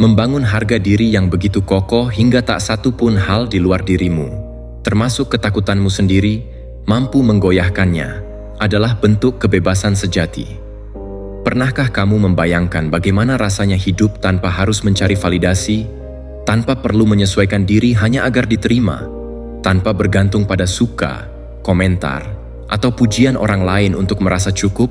Membangun harga diri yang begitu kokoh hingga tak satu pun hal di luar dirimu, termasuk ketakutanmu sendiri, mampu menggoyahkannya, adalah bentuk kebebasan sejati. Pernahkah kamu membayangkan bagaimana rasanya hidup tanpa harus mencari validasi, tanpa perlu menyesuaikan diri hanya agar diterima, tanpa bergantung pada suka, komentar, atau pujian orang lain untuk merasa cukup?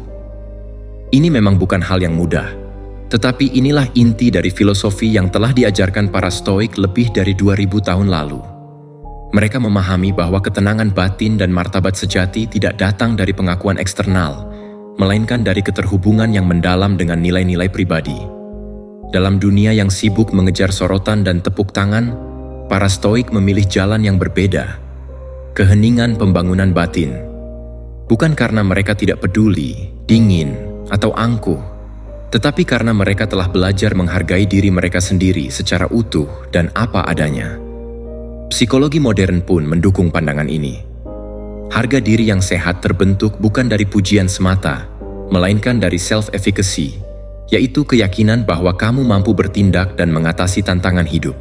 Ini memang bukan hal yang mudah, tetapi inilah inti dari filosofi yang telah diajarkan para Stoik lebih dari 2000 tahun lalu. Mereka memahami bahwa ketenangan batin dan martabat sejati tidak datang dari pengakuan eksternal, melainkan dari keterhubungan yang mendalam dengan nilai-nilai pribadi. Dalam dunia yang sibuk mengejar sorotan dan tepuk tangan, para Stoik memilih jalan yang berbeda, keheningan pembangunan batin. Bukan karena mereka tidak peduli, dingin, atau angkuh, tetapi karena mereka telah belajar menghargai diri mereka sendiri secara utuh dan apa adanya. Psikologi modern pun mendukung pandangan ini. Harga diri yang sehat terbentuk bukan dari pujian semata, melainkan dari self-efficacy, yaitu keyakinan bahwa kamu mampu bertindak dan mengatasi tantangan hidup.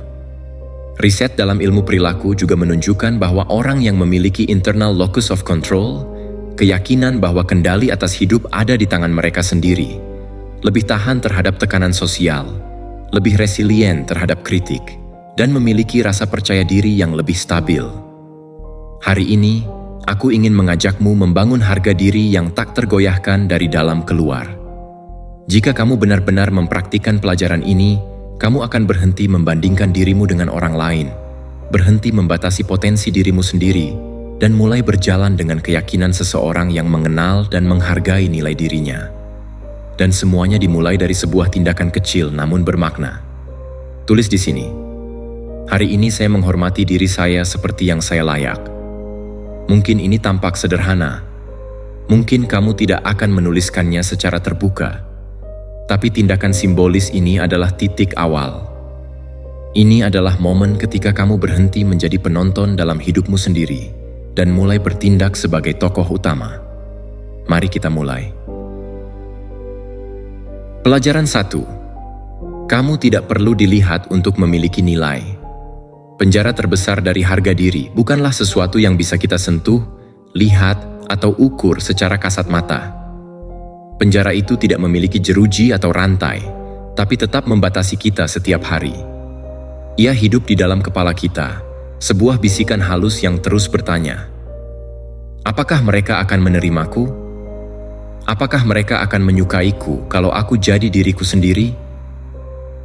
Riset dalam ilmu perilaku juga menunjukkan bahwa orang yang memiliki internal locus of control, keyakinan bahwa kendali atas hidup ada di tangan mereka sendiri, lebih tahan terhadap tekanan sosial, lebih resilient terhadap kritik, dan memiliki rasa percaya diri yang lebih stabil. Hari ini, aku ingin mengajakmu membangun harga diri yang tak tergoyahkan dari dalam keluar. Jika kamu benar-benar mempraktikkan pelajaran ini, kamu akan berhenti membandingkan dirimu dengan orang lain, berhenti membatasi potensi dirimu sendiri, dan mulai berjalan dengan keyakinan seseorang yang mengenal dan menghargai nilai dirinya. Dan semuanya dimulai dari sebuah tindakan kecil namun bermakna. Tulis di sini, hari ini saya menghormati diri saya seperti yang saya layak. Mungkin ini tampak sederhana. Mungkin kamu tidak akan menuliskannya secara terbuka. Tapi tindakan simbolis ini adalah titik awal. Ini adalah momen ketika kamu berhenti menjadi penonton dalam hidupmu sendiri dan mulai bertindak sebagai tokoh utama. Mari kita mulai. Pelajaran 1. Kamu tidak perlu dilihat untuk memiliki nilai. Penjara terbesar dari harga diri bukanlah sesuatu yang bisa kita sentuh, lihat, atau ukur secara kasat mata. Penjara itu tidak memiliki jeruji atau rantai, tapi tetap membatasi kita setiap hari. Ia hidup di dalam kepala kita, sebuah bisikan halus yang terus bertanya, apakah mereka akan menerimaku? Apakah mereka akan menyukaiku kalau aku jadi diriku sendiri?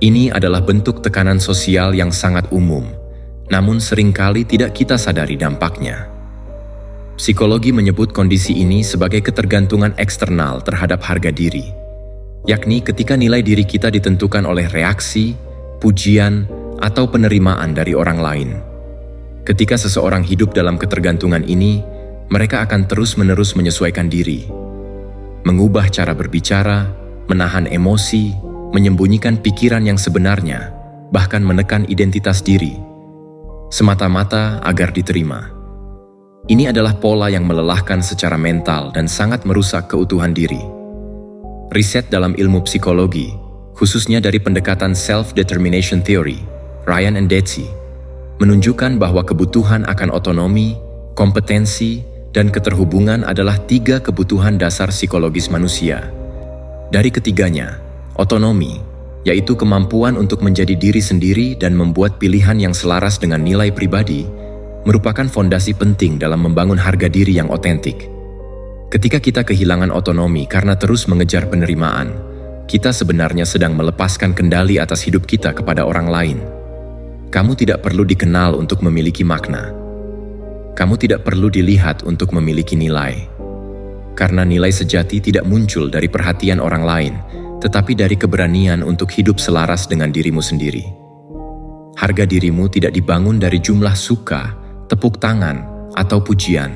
Ini adalah bentuk tekanan sosial yang sangat umum, namun seringkali tidak kita sadari dampaknya. Psikologi menyebut kondisi ini sebagai ketergantungan eksternal terhadap harga diri, yakni ketika nilai diri kita ditentukan oleh reaksi, pujian, atau penerimaan dari orang lain. Ketika seseorang hidup dalam ketergantungan ini, mereka akan terus-menerus menyesuaikan diri, mengubah cara berbicara, menahan emosi, menyembunyikan pikiran yang sebenarnya, bahkan menekan identitas diri, semata-mata agar diterima. Ini adalah pola yang melelahkan secara mental dan sangat merusak keutuhan diri. Riset dalam ilmu psikologi, khususnya dari pendekatan self-determination theory, Ryan and Deci, menunjukkan bahwa kebutuhan akan otonomi, kompetensi, dan keterhubungan adalah 3 kebutuhan dasar psikologis manusia. Dari ketiganya, otonomi, yaitu kemampuan untuk menjadi diri sendiri dan membuat pilihan yang selaras dengan nilai pribadi, merupakan fondasi penting dalam membangun harga diri yang otentik. Ketika kita kehilangan otonomi karena terus mengejar penerimaan, kita sebenarnya sedang melepaskan kendali atas hidup kita kepada orang lain. Kamu tidak perlu dikenal untuk memiliki makna. Kamu tidak perlu dilihat untuk memiliki nilai. Karena nilai sejati tidak muncul dari perhatian orang lain, tetapi dari keberanian untuk hidup selaras dengan dirimu sendiri. Harga dirimu tidak dibangun dari jumlah suka, tepuk tangan, atau pujian.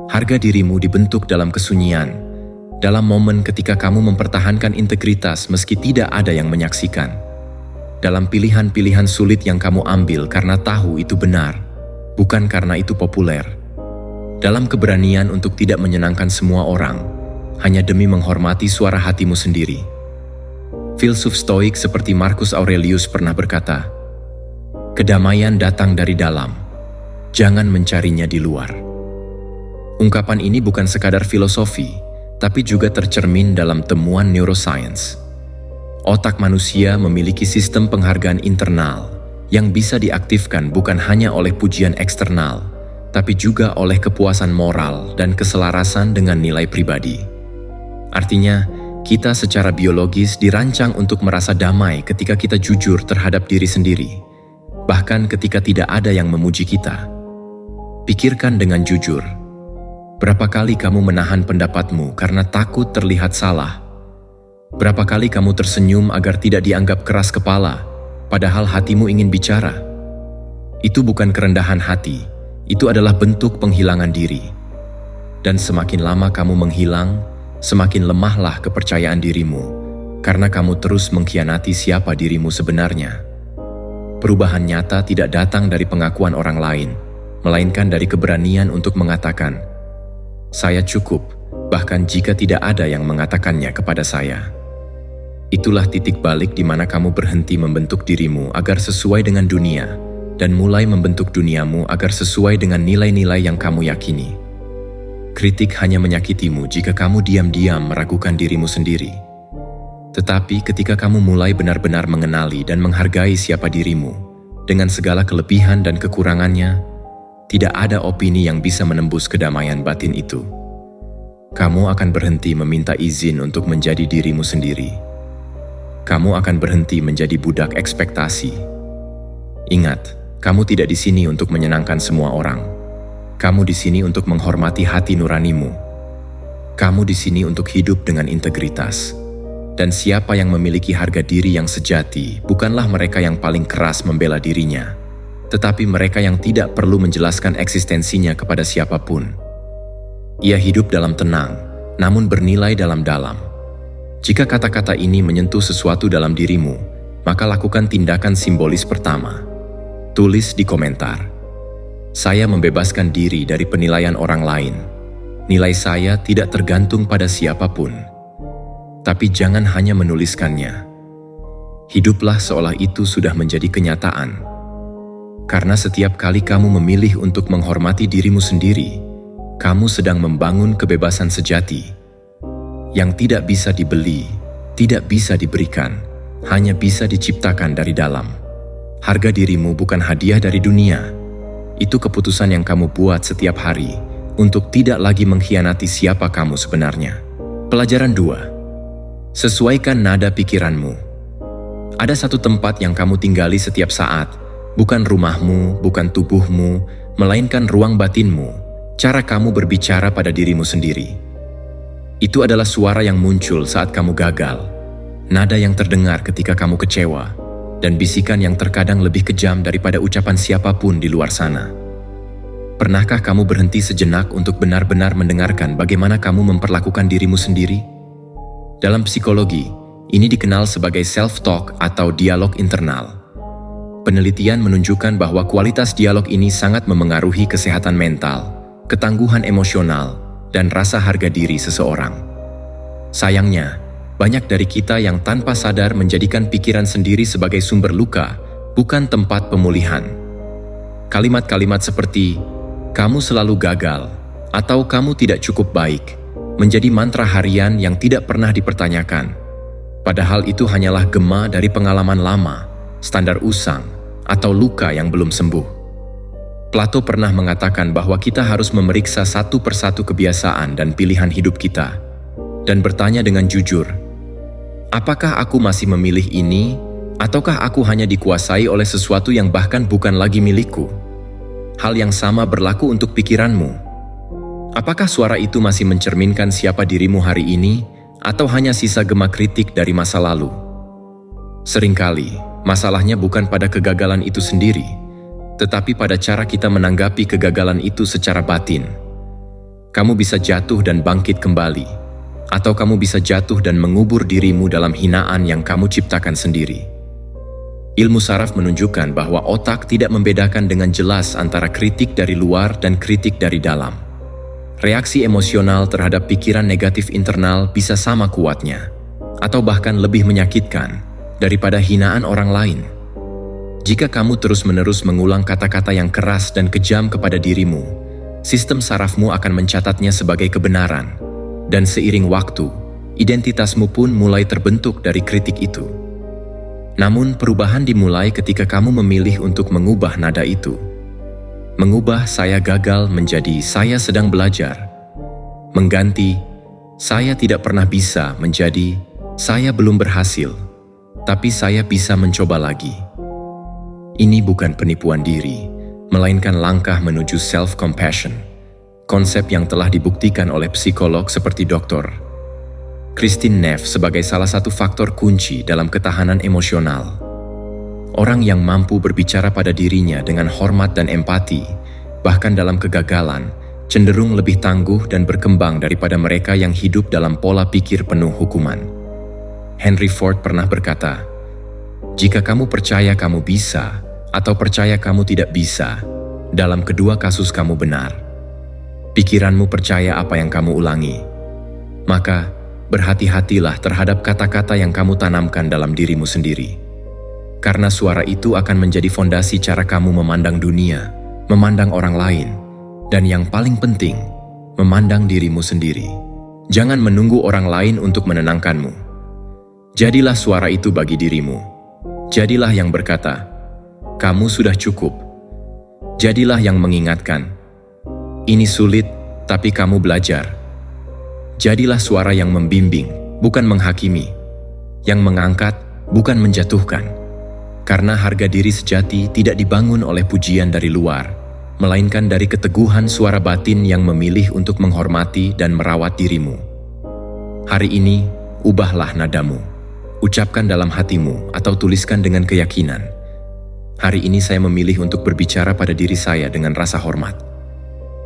Harga dirimu dibentuk dalam kesunyian, dalam momen ketika kamu mempertahankan integritas meski tidak ada yang menyaksikan. Dalam pilihan-pilihan sulit yang kamu ambil karena tahu itu benar, bukan karena itu populer. Dalam keberanian untuk tidak menyenangkan semua orang, hanya demi menghormati suara hatimu sendiri. Filsuf Stoik seperti Marcus Aurelius pernah berkata, "Kedamaian datang dari dalam, jangan mencarinya di luar." Ungkapan ini bukan sekadar filosofi, tapi juga tercermin dalam temuan neuroscience. Otak manusia memiliki sistem penghargaan internal yang bisa diaktifkan bukan hanya oleh pujian eksternal, tapi juga oleh kepuasan moral dan keselarasan dengan nilai pribadi. Artinya, kita secara biologis dirancang untuk merasa damai ketika kita jujur terhadap diri sendiri, bahkan ketika tidak ada yang memuji kita. Pikirkan dengan jujur, berapa kali kamu menahan pendapatmu karena takut terlihat salah? Berapa kali kamu tersenyum agar tidak dianggap keras kepala, padahal hatimu ingin bicara? Itu bukan kerendahan hati, itu adalah bentuk penghilangan diri. Dan semakin lama kamu menghilang, semakin lemahlah kepercayaan dirimu, karena kamu terus mengkhianati siapa dirimu sebenarnya. Perubahan nyata tidak datang dari pengakuan orang lain, melainkan dari keberanian untuk mengatakan, "Saya cukup," bahkan jika tidak ada yang mengatakannya kepada saya. Itulah titik balik di mana kamu berhenti membentuk dirimu agar sesuai dengan dunia, dan mulai membentuk duniamu agar sesuai dengan nilai-nilai yang kamu yakini. Kritik hanya menyakitimu jika kamu diam-diam meragukan dirimu sendiri. Tetapi ketika kamu mulai benar-benar mengenali dan menghargai siapa dirimu, dengan segala kelebihan dan kekurangannya, tidak ada opini yang bisa menembus kedamaian batin itu. Kamu akan berhenti meminta izin untuk menjadi dirimu sendiri. Kamu akan berhenti menjadi budak ekspektasi. Ingat, kamu tidak di sini untuk menyenangkan semua orang. Kamu di sini untuk menghormati hati nuranimu. Kamu di sini untuk hidup dengan integritas. Dan siapa yang memiliki harga diri yang sejati bukanlah mereka yang paling keras membela dirinya, tetapi mereka yang tidak perlu menjelaskan eksistensinya kepada siapapun. Ia hidup dalam tenang, namun bernilai dalam-dalam. Jika kata-kata ini menyentuh sesuatu dalam dirimu, maka lakukan tindakan simbolis pertama. Tulis di komentar, "Saya membebaskan diri dari penilaian orang lain. Nilai saya tidak tergantung pada siapapun." Tapi jangan hanya menuliskannya. Hiduplah seolah itu sudah menjadi kenyataan. Karena setiap kali kamu memilih untuk menghormati dirimu sendiri, kamu sedang membangun kebebasan sejati yang tidak bisa dibeli, tidak bisa diberikan, hanya bisa diciptakan dari dalam. Harga dirimu bukan hadiah dari dunia. Itu keputusan yang kamu buat setiap hari untuk tidak lagi mengkhianati siapa kamu sebenarnya. Pelajaran 2. Sesuaikan nada pikiranmu. Ada satu tempat yang kamu tinggali setiap saat, bukan rumahmu, bukan tubuhmu, melainkan ruang batinmu, cara kamu berbicara pada dirimu sendiri. Itu adalah suara yang muncul saat kamu gagal, nada yang terdengar ketika kamu kecewa, dan bisikan yang terkadang lebih kejam daripada ucapan siapapun di luar sana. Pernahkah kamu berhenti sejenak untuk benar-benar mendengarkan bagaimana kamu memperlakukan dirimu sendiri? Dalam psikologi, ini dikenal sebagai self-talk atau dialog internal. Penelitian menunjukkan bahwa kualitas dialog ini sangat memengaruhi kesehatan mental, ketangguhan emosional, dan rasa harga diri seseorang. Sayangnya, banyak dari kita yang tanpa sadar menjadikan pikiran sendiri sebagai sumber luka, bukan tempat pemulihan. Kalimat-kalimat seperti, "Kamu selalu gagal," atau "Kamu tidak cukup baik," menjadi mantra harian yang tidak pernah dipertanyakan. Padahal itu hanyalah gema dari pengalaman lama, standar usang, atau luka yang belum sembuh. Plato pernah mengatakan bahwa kita harus memeriksa satu persatu kebiasaan dan pilihan hidup kita, dan bertanya dengan jujur, apakah aku masih memilih ini, ataukah aku hanya dikuasai oleh sesuatu yang bahkan bukan lagi milikku? Hal yang sama berlaku untuk pikiranmu. Apakah suara itu masih mencerminkan siapa dirimu hari ini, atau hanya sisa gema kritik dari masa lalu? Seringkali, masalahnya bukan pada kegagalan itu sendiri, tetapi pada cara kita menanggapi kegagalan itu secara batin. Kamu bisa jatuh dan bangkit kembali, atau kamu bisa jatuh dan mengubur dirimu dalam hinaan yang kamu ciptakan sendiri. Ilmu saraf menunjukkan bahwa otak tidak membedakan dengan jelas antara kritik dari luar dan kritik dari dalam. Reaksi emosional terhadap pikiran negatif internal bisa sama kuatnya. atau bahkan lebih menyakitkan daripada hinaan orang lain. Jika kamu terus-menerus mengulang kata-kata yang keras dan kejam kepada dirimu, sistem sarafmu akan mencatatnya sebagai kebenaran, dan seiring waktu, identitasmu pun mulai terbentuk dari kritik itu. Namun, perubahan dimulai ketika kamu memilih untuk mengubah nada itu. Mengubah "saya gagal" menjadi "saya sedang belajar". Mengganti "saya tidak pernah bisa" menjadi "saya belum berhasil, tapi saya bisa mencoba lagi". Ini bukan penipuan diri, melainkan langkah menuju self-compassion, konsep yang telah dibuktikan oleh psikolog seperti Dr. Kristin Neff sebagai salah satu faktor kunci dalam ketahanan emosional. Orang yang mampu berbicara pada dirinya dengan hormat dan empati, bahkan dalam kegagalan, cenderung lebih tangguh dan berkembang daripada mereka yang hidup dalam pola pikir penuh hukuman. Henry Ford pernah berkata, "Jika kamu percaya kamu bisa, atau percaya kamu tidak bisa, dalam kedua kasus kamu benar. Pikiranmu percaya apa yang kamu ulangi. Maka, berhati-hatilah terhadap kata-kata yang kamu tanamkan dalam dirimu sendiri. Karena suara itu akan menjadi fondasi cara kamu memandang dunia, memandang orang lain, dan yang paling penting, memandang dirimu sendiri. Jangan menunggu orang lain untuk menenangkanmu. Jadilah suara itu bagi dirimu. Jadilah yang berkata, 'Kamu sudah cukup.' Jadilah yang mengingatkan, 'Ini sulit, tapi kamu belajar.' Jadilah suara yang membimbing, bukan menghakimi, yang mengangkat, bukan menjatuhkan. Karena harga diri sejati tidak dibangun oleh pujian dari luar, melainkan dari keteguhan suara batin yang memilih untuk menghormati dan merawat dirimu. Hari ini, ubahlah nadamu. Ucapkan dalam hatimu atau tuliskan dengan keyakinan, 'Hari ini saya memilih untuk berbicara pada diri saya dengan rasa hormat.'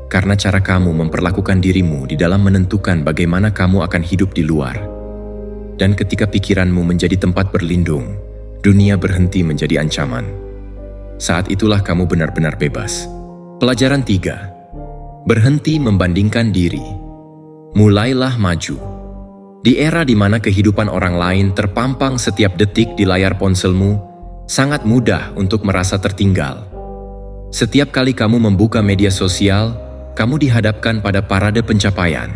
Karena cara kamu memperlakukan dirimu di dalam menentukan bagaimana kamu akan hidup di luar. Dan ketika pikiranmu menjadi tempat berlindung, dunia berhenti menjadi ancaman. Saat itulah kamu benar-benar bebas." Pelajaran 3. Berhenti membandingkan diri. Mulailah maju. Di era di mana kehidupan orang lain terpampang setiap detik di layar ponselmu, sangat mudah untuk merasa tertinggal. Setiap kali kamu membuka media sosial, kamu dihadapkan pada parade pencapaian.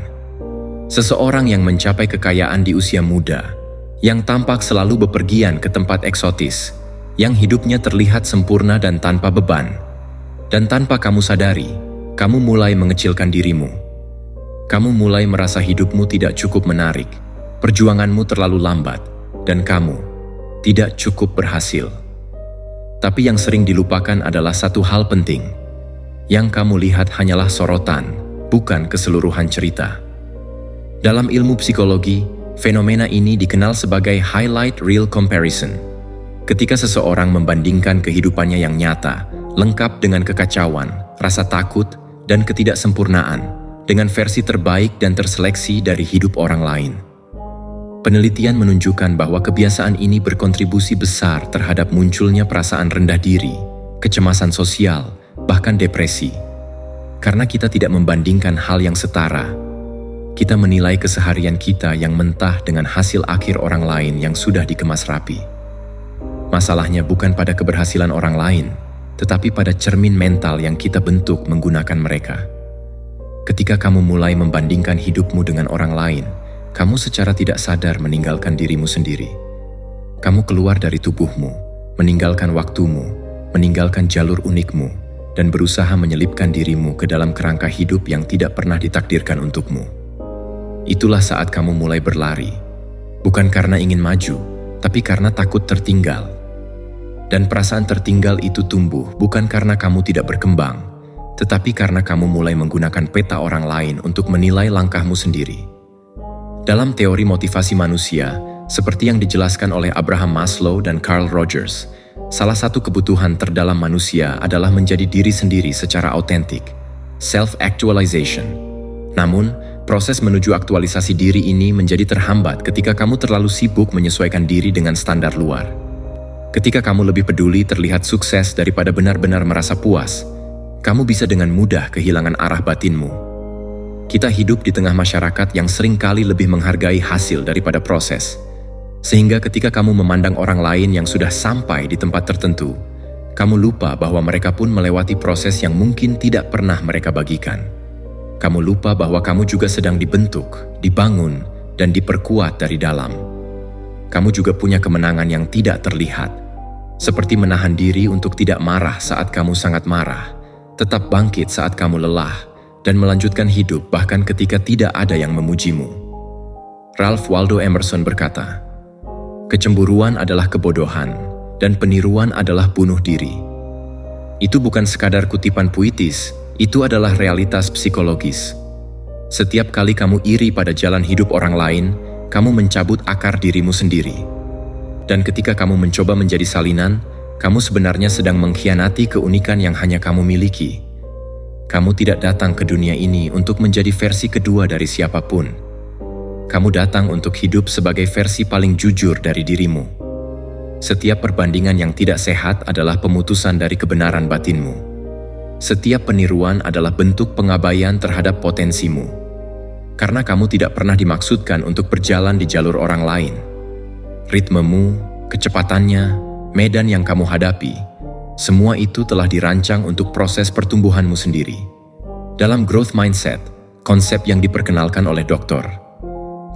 Seseorang yang mencapai kekayaan di usia muda, yang tampak selalu bepergian ke tempat eksotis, yang hidupnya terlihat sempurna dan tanpa beban. Dan tanpa kamu sadari, kamu mulai mengecilkan dirimu. Kamu mulai merasa hidupmu tidak cukup menarik, perjuanganmu terlalu lambat, dan kamu tidak cukup berhasil. Tapi yang sering dilupakan adalah satu hal penting. Yang kamu lihat hanyalah sorotan, bukan keseluruhan cerita. Dalam ilmu psikologi, fenomena ini dikenal sebagai highlight reel comparison. Ketika seseorang membandingkan kehidupannya yang nyata, lengkap dengan kekacauan, rasa takut, dan ketidaksempurnaan, dengan versi terbaik dan terseleksi dari hidup orang lain. Penelitian menunjukkan bahwa kebiasaan ini berkontribusi besar terhadap munculnya perasaan rendah diri, kecemasan sosial, bahkan depresi. Karena kita tidak membandingkan hal yang setara, kita menilai keseharian kita yang mentah dengan hasil akhir orang lain yang sudah dikemas rapi. Masalahnya bukan pada keberhasilan orang lain, tetapi pada cermin mental yang kita bentuk menggunakan mereka. Ketika kamu mulai membandingkan hidupmu dengan orang lain, kamu secara tidak sadar meninggalkan dirimu sendiri. Kamu keluar dari tubuhmu, meninggalkan waktumu, meninggalkan jalur unikmu, dan berusaha menyelipkan dirimu ke dalam kerangka hidup yang tidak pernah ditakdirkan untukmu. Itulah saat kamu mulai berlari, bukan karena ingin maju, tapi karena takut tertinggal. Dan perasaan tertinggal itu tumbuh bukan karena kamu tidak berkembang, tetapi karena kamu mulai menggunakan peta orang lain untuk menilai langkahmu sendiri. Dalam teori motivasi manusia, seperti yang dijelaskan oleh Abraham Maslow dan Carl Rogers, salah satu kebutuhan terdalam manusia adalah menjadi diri sendiri secara autentik, self-actualization. Namun, proses menuju aktualisasi diri ini menjadi terhambat ketika kamu terlalu sibuk menyesuaikan diri dengan standar luar. Ketika kamu lebih peduli terlihat sukses daripada benar-benar merasa puas, kamu bisa dengan mudah kehilangan arah batinmu. Kita hidup di tengah masyarakat yang seringkali lebih menghargai hasil daripada proses, Sehingga ketika kamu memandang orang lain yang sudah sampai di tempat tertentu, kamu lupa bahwa mereka pun melewati proses yang mungkin tidak pernah mereka bagikan. Kamu lupa bahwa kamu juga sedang dibentuk, dibangun, dan diperkuat dari dalam. Kamu juga punya kemenangan yang tidak terlihat, seperti menahan diri untuk tidak marah saat kamu sangat marah, tetap bangkit saat kamu lelah, dan melanjutkan hidup bahkan ketika tidak ada yang memujimu. Ralph Waldo Emerson berkata, "Kecemburuan adalah kebodohan, dan peniruan adalah bunuh diri." Itu bukan sekadar kutipan puitis, itu adalah realitas psikologis. Setiap kali kamu iri pada jalan hidup orang lain, kamu mencabut akar dirimu sendiri. Dan ketika kamu mencoba menjadi salinan, kamu sebenarnya sedang mengkhianati keunikan yang hanya kamu miliki. Kamu tidak datang ke dunia ini untuk menjadi versi kedua dari siapapun. Kamu datang untuk hidup sebagai versi paling jujur dari dirimu. Setiap perbandingan yang tidak sehat adalah pemutusan dari kebenaran batinmu. Setiap peniruan adalah bentuk pengabaian terhadap potensimu. Karena kamu tidak pernah dimaksudkan untuk berjalan di jalur orang lain. Ritmemu, kecepatannya, medan yang kamu hadapi, semua itu telah dirancang untuk proses pertumbuhanmu sendiri. Dalam growth mindset, konsep yang diperkenalkan oleh Dr.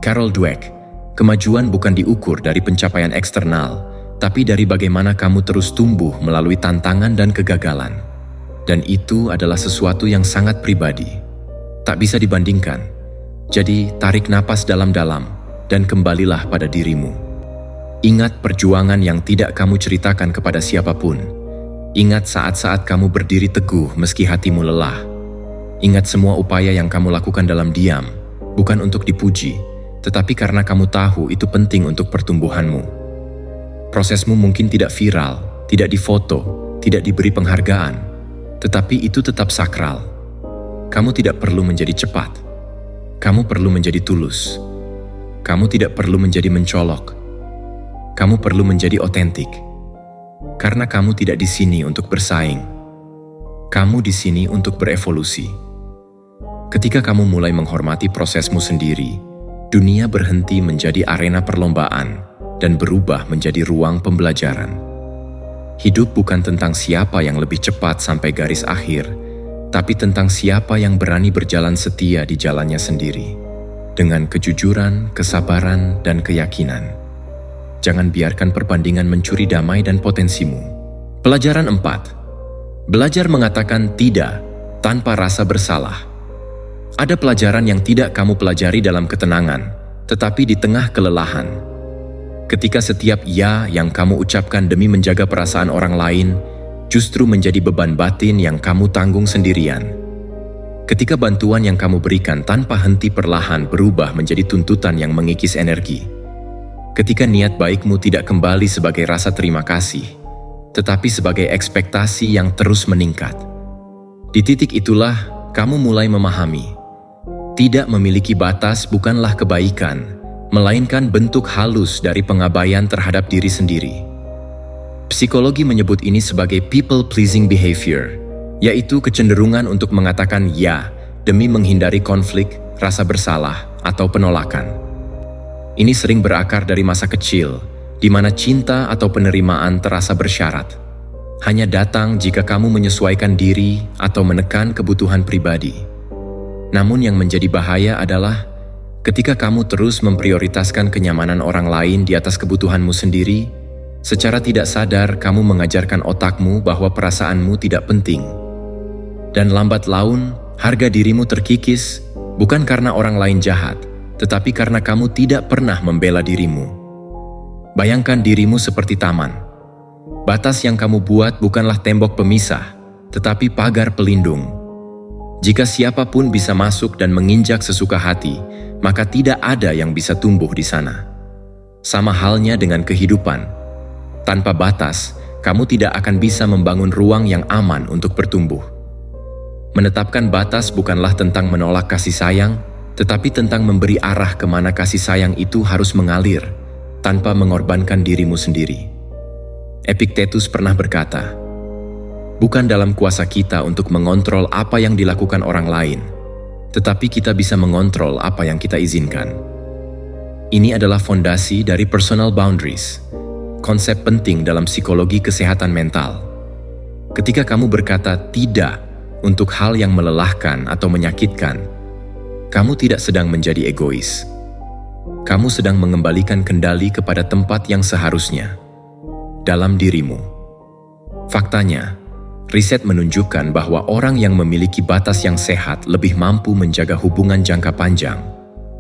Carol Dweck, kemajuan bukan diukur dari pencapaian eksternal, tapi dari bagaimana kamu terus tumbuh melalui tantangan dan kegagalan. Dan itu adalah sesuatu yang sangat pribadi, tak bisa dibandingkan. Jadi, tarik napas dalam-dalam dan kembalilah pada dirimu. Ingat perjuangan yang tidak kamu ceritakan kepada siapapun. Ingat saat-saat kamu berdiri teguh meski hatimu lelah. Ingat semua upaya yang kamu lakukan dalam diam, bukan untuk dipuji, tetapi karena kamu tahu itu penting untuk pertumbuhanmu. Prosesmu mungkin tidak viral, tidak difoto, tidak diberi penghargaan, tetapi itu tetap sakral. Kamu tidak perlu menjadi cepat. Kamu perlu menjadi tulus. Kamu tidak perlu menjadi mencolok. Kamu perlu menjadi otentik. Karena kamu tidak di sini untuk bersaing. Kamu di sini untuk berevolusi. Ketika kamu mulai menghormati prosesmu sendiri, dunia berhenti menjadi arena perlombaan dan berubah menjadi ruang pembelajaran. Hidup bukan tentang siapa yang lebih cepat sampai garis akhir, tapi tentang siapa yang berani berjalan setia di jalannya sendiri, dengan kejujuran, kesabaran, dan keyakinan. Jangan biarkan perbandingan mencuri damai dan potensimu. Pelajaran 4. Belajar mengatakan tidak tanpa rasa bersalah. Ada pelajaran yang tidak kamu pelajari dalam ketenangan, tetapi di tengah kelelahan. Ketika setiap ya yang kamu ucapkan demi menjaga perasaan orang lain, justru menjadi beban batin yang kamu tanggung sendirian. Ketika bantuan yang kamu berikan tanpa henti perlahan berubah menjadi tuntutan yang mengikis energi. Ketika niat baikmu tidak kembali sebagai rasa terima kasih, tetapi sebagai ekspektasi yang terus meningkat. Di titik itulah, kamu mulai memahami. Tidak memiliki batas bukanlah kebaikan, melainkan bentuk halus dari pengabaian terhadap diri sendiri. Psikologi menyebut ini sebagai people-pleasing behavior, yaitu kecenderungan untuk mengatakan ya demi menghindari konflik, rasa bersalah, atau penolakan. Ini sering berakar dari masa kecil, di mana cinta atau penerimaan terasa bersyarat. Hanya datang jika kamu menyesuaikan diri atau menekan kebutuhan pribadi. Namun yang menjadi bahaya adalah ketika kamu terus memprioritaskan kenyamanan orang lain di atas kebutuhanmu sendiri, secara tidak sadar kamu mengajarkan otakmu bahwa perasaanmu tidak penting. Dan lambat laun, harga dirimu terkikis bukan karena orang lain jahat, tetapi karena kamu tidak pernah membela dirimu. Bayangkan dirimu seperti taman. Batas yang kamu buat bukanlah tembok pemisah, tetapi pagar pelindung. Jika siapapun bisa masuk dan menginjak sesuka hati, maka tidak ada yang bisa tumbuh di sana. Sama halnya dengan kehidupan. Tanpa batas, kamu tidak akan bisa membangun ruang yang aman untuk bertumbuh. Menetapkan batas bukanlah tentang menolak kasih sayang, tetapi tentang memberi arah kemana kasih sayang itu harus mengalir, tanpa mengorbankan dirimu sendiri. Epictetus pernah berkata, "Bukan dalam kuasa kita untuk mengontrol apa yang dilakukan orang lain, tetapi kita bisa mengontrol apa yang kita izinkan." Ini adalah fondasi dari personal boundaries, konsep penting dalam psikologi kesehatan mental. Ketika kamu berkata tidak untuk hal yang melelahkan atau menyakitkan, kamu tidak sedang menjadi egois. Kamu sedang mengembalikan kendali kepada tempat yang seharusnya, dalam dirimu. Faktanya, riset menunjukkan bahwa orang yang memiliki batas yang sehat lebih mampu menjaga hubungan jangka panjang,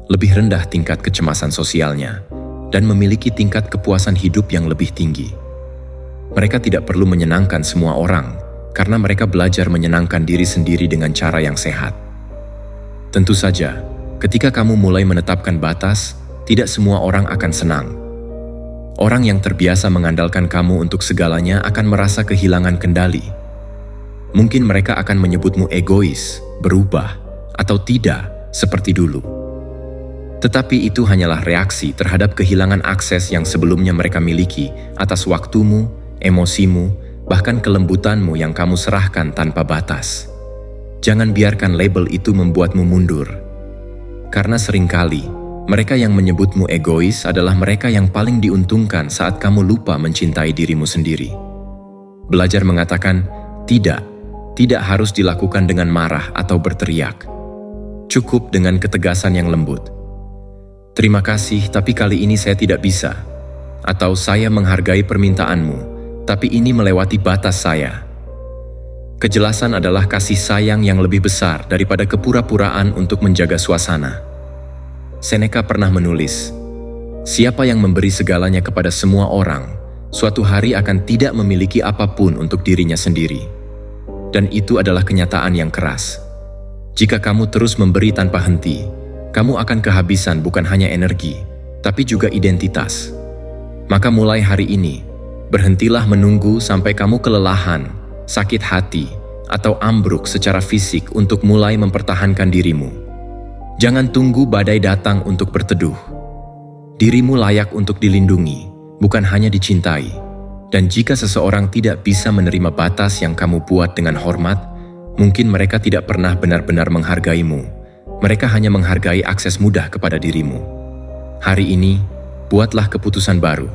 lebih rendah tingkat kecemasan sosialnya, dan memiliki tingkat kepuasan hidup yang lebih tinggi. Mereka tidak perlu menyenangkan semua orang, karena mereka belajar menyenangkan diri sendiri dengan cara yang sehat. Tentu saja, ketika kamu mulai menetapkan batas, tidak semua orang akan senang. Orang yang terbiasa mengandalkan kamu untuk segalanya akan merasa kehilangan kendali. Mungkin mereka akan menyebutmu egois, berubah, atau tidak seperti dulu. Tetapi itu hanyalah reaksi terhadap kehilangan akses yang sebelumnya mereka miliki atas waktumu, emosimu, bahkan kelembutanmu yang kamu serahkan tanpa batas. Jangan biarkan label itu membuatmu mundur. Karena seringkali, mereka yang menyebutmu egois adalah mereka yang paling diuntungkan saat kamu lupa mencintai dirimu sendiri. Belajar mengatakan tidak harus dilakukan dengan marah atau berteriak. Cukup dengan ketegasan yang lembut. Terima kasih, tapi kali ini saya tidak bisa. Atau saya menghargai permintaanmu, tapi ini melewati batas saya. Kejelasan adalah kasih sayang yang lebih besar daripada kepura-puraan untuk menjaga suasana. Seneca pernah menulis, siapa yang memberi segalanya kepada semua orang, suatu hari akan tidak memiliki apapun untuk dirinya sendiri. Dan itu adalah kenyataan yang keras. Jika kamu terus memberi tanpa henti, kamu akan kehabisan bukan hanya energi, tapi juga identitas. Maka mulai hari ini, berhentilah menunggu sampai kamu kelelahan, sakit hati, atau ambruk secara fisik untuk mulai mempertahankan dirimu. Jangan tunggu badai datang untuk berteduh. Dirimu layak untuk dilindungi, bukan hanya dicintai. Dan jika seseorang tidak bisa menerima batas yang kamu buat dengan hormat, mungkin mereka tidak pernah benar-benar menghargaimu. Mereka hanya menghargai akses mudah kepada dirimu. Hari ini, buatlah keputusan baru.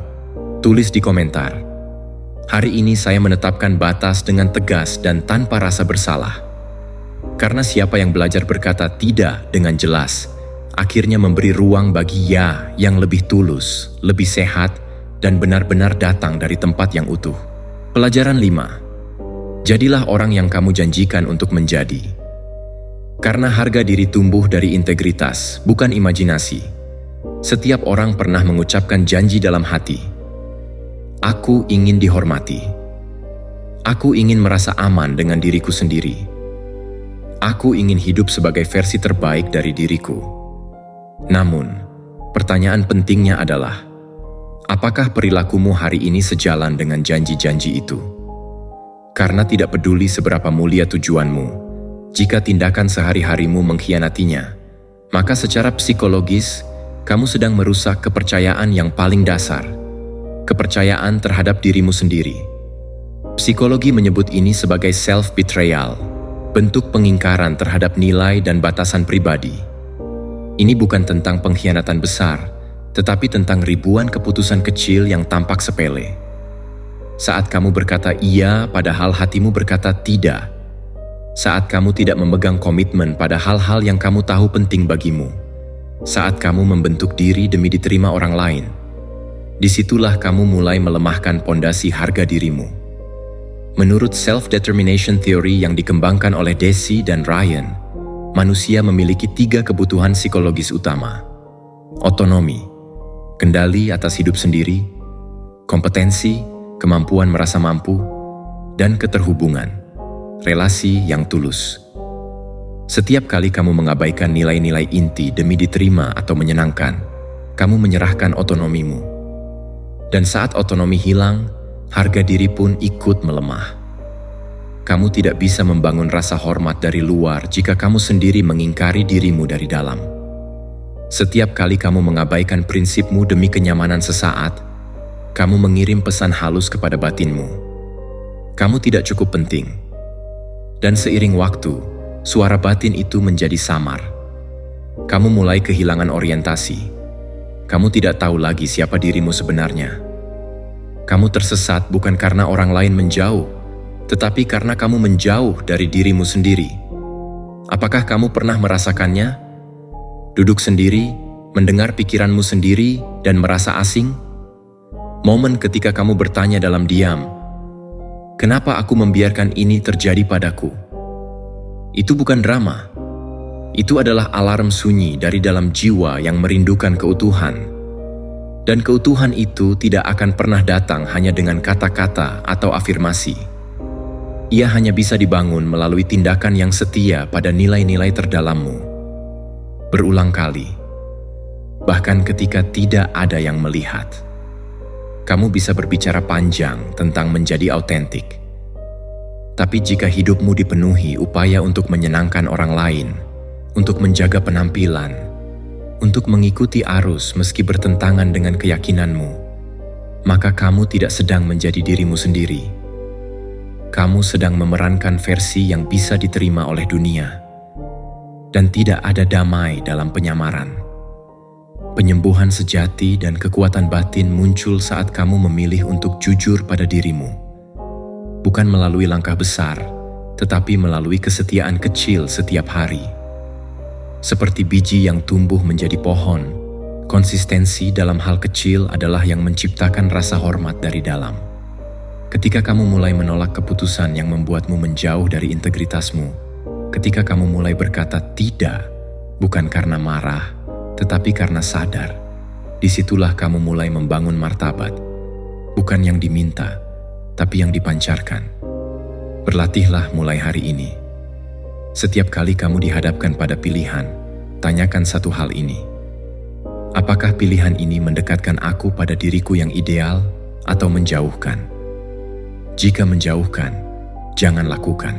Tulis di komentar. Hari ini saya menetapkan batas dengan tegas dan tanpa rasa bersalah. Karena siapa yang belajar berkata tidak dengan jelas, akhirnya memberi ruang bagi ya yang lebih tulus, lebih sehat, dan benar-benar datang dari tempat yang utuh. Pelajaran 5. Jadilah orang yang kamu janjikan untuk menjadi. Karena harga diri tumbuh dari integritas, bukan imajinasi. Setiap orang pernah mengucapkan janji dalam hati. Aku ingin dihormati. Aku ingin merasa aman dengan diriku sendiri. Aku ingin hidup sebagai versi terbaik dari diriku. Namun, pertanyaan pentingnya adalah, apakah perilakumu hari ini sejalan dengan janji-janji itu? Karena tidak peduli seberapa mulia tujuanmu, jika tindakan sehari-harimu mengkhianatinya, maka secara psikologis, kamu sedang merusak kepercayaan yang paling dasar, kepercayaan terhadap dirimu sendiri. Psikologi menyebut ini sebagai self-betrayal, bentuk pengingkaran terhadap nilai dan batasan pribadi. Ini bukan tentang pengkhianatan besar, tetapi tentang ribuan keputusan kecil yang tampak sepele. Saat kamu berkata iya padahal hatimu berkata tidak. Saat kamu tidak memegang komitmen pada hal-hal yang kamu tahu penting bagimu. Saat kamu membentuk diri demi diterima orang lain. Disitulah kamu mulai melemahkan pondasi harga dirimu. Menurut self-determination theory yang dikembangkan oleh Deci dan Ryan, manusia memiliki 3 kebutuhan psikologis utama. Otonomi, kendali atas hidup sendiri, kompetensi, kemampuan merasa mampu, dan keterhubungan. Relasi yang tulus. Setiap kali kamu mengabaikan nilai-nilai inti demi diterima atau menyenangkan, kamu menyerahkan otonomimu. Dan saat otonomi hilang, harga diri pun ikut melemah. Kamu tidak bisa membangun rasa hormat dari luar jika kamu sendiri mengingkari dirimu dari dalam. Setiap kali kamu mengabaikan prinsipmu demi kenyamanan sesaat, kamu mengirim pesan halus kepada batinmu. Kamu tidak cukup penting. Dan seiring waktu, suara batin itu menjadi samar. Kamu mulai kehilangan orientasi. kamu tidak tahu lagi siapa dirimu sebenarnya. Kamu tersesat bukan karena orang lain menjauh, tetapi karena kamu menjauh dari dirimu sendiri. Apakah kamu pernah merasakannya? Duduk sendiri, mendengar pikiranmu sendiri, dan merasa asing? Momen ketika kamu bertanya dalam diam, "Kenapa aku membiarkan ini terjadi padaku?" Itu bukan drama. Itu adalah alarm sunyi dari dalam jiwa yang merindukan keutuhan. Dan keutuhan itu tidak akan pernah datang hanya dengan kata-kata atau afirmasi. Ia hanya bisa dibangun melalui tindakan yang setia pada nilai-nilai terdalammu. Berulang kali, bahkan ketika tidak ada yang melihat. Kamu bisa berbicara panjang tentang menjadi autentik. Tapi jika hidupmu dipenuhi upaya untuk menyenangkan orang lain, untuk menjaga penampilan, untuk mengikuti arus meski bertentangan dengan keyakinanmu, maka kamu tidak sedang menjadi dirimu sendiri. Kamu sedang memerankan versi yang bisa diterima oleh dunia, dan tidak ada damai dalam penyamaran. Penyembuhan sejati dan kekuatan batin muncul saat kamu memilih untuk jujur pada dirimu, bukan melalui langkah besar, tetapi melalui kesetiaan kecil setiap hari. Seperti biji yang tumbuh menjadi pohon, konsistensi dalam hal kecil adalah yang menciptakan rasa hormat dari dalam. Ketika kamu mulai menolak keputusan yang membuatmu menjauh dari integritasmu, ketika kamu mulai berkata tidak, bukan karena marah, tetapi karena sadar, disitulah kamu mulai membangun martabat, bukan yang diminta, tapi yang dipancarkan. Berlatihlah mulai hari ini. Setiap kali kamu dihadapkan pada pilihan, tanyakan satu hal ini. Apakah pilihan ini mendekatkan aku pada diriku yang ideal atau menjauhkan? Jika menjauhkan, jangan lakukan.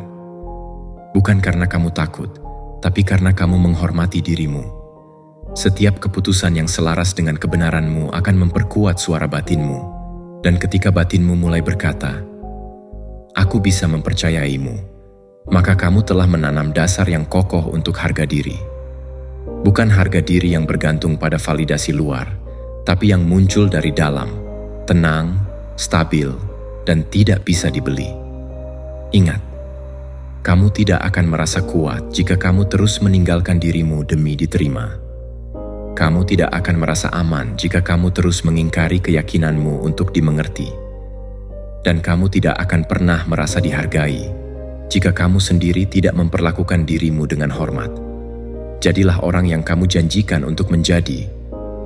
Bukan karena kamu takut, tapi karena kamu menghormati dirimu. Setiap keputusan yang selaras dengan kebenaranmu akan memperkuat suara batinmu. Dan ketika batinmu mulai berkata, "Aku bisa mempercayaimu," maka kamu telah menanam dasar yang kokoh untuk harga diri. Bukan harga diri yang bergantung pada validasi luar, tapi yang muncul dari dalam, tenang, stabil, dan tidak bisa dibeli. Ingat, kamu tidak akan merasa kuat jika kamu terus meninggalkan dirimu demi diterima. Kamu tidak akan merasa aman jika kamu terus mengingkari keyakinanmu untuk dimengerti. Dan kamu tidak akan pernah merasa dihargai jika kamu sendiri tidak memperlakukan dirimu dengan hormat. Jadilah orang yang kamu janjikan untuk menjadi,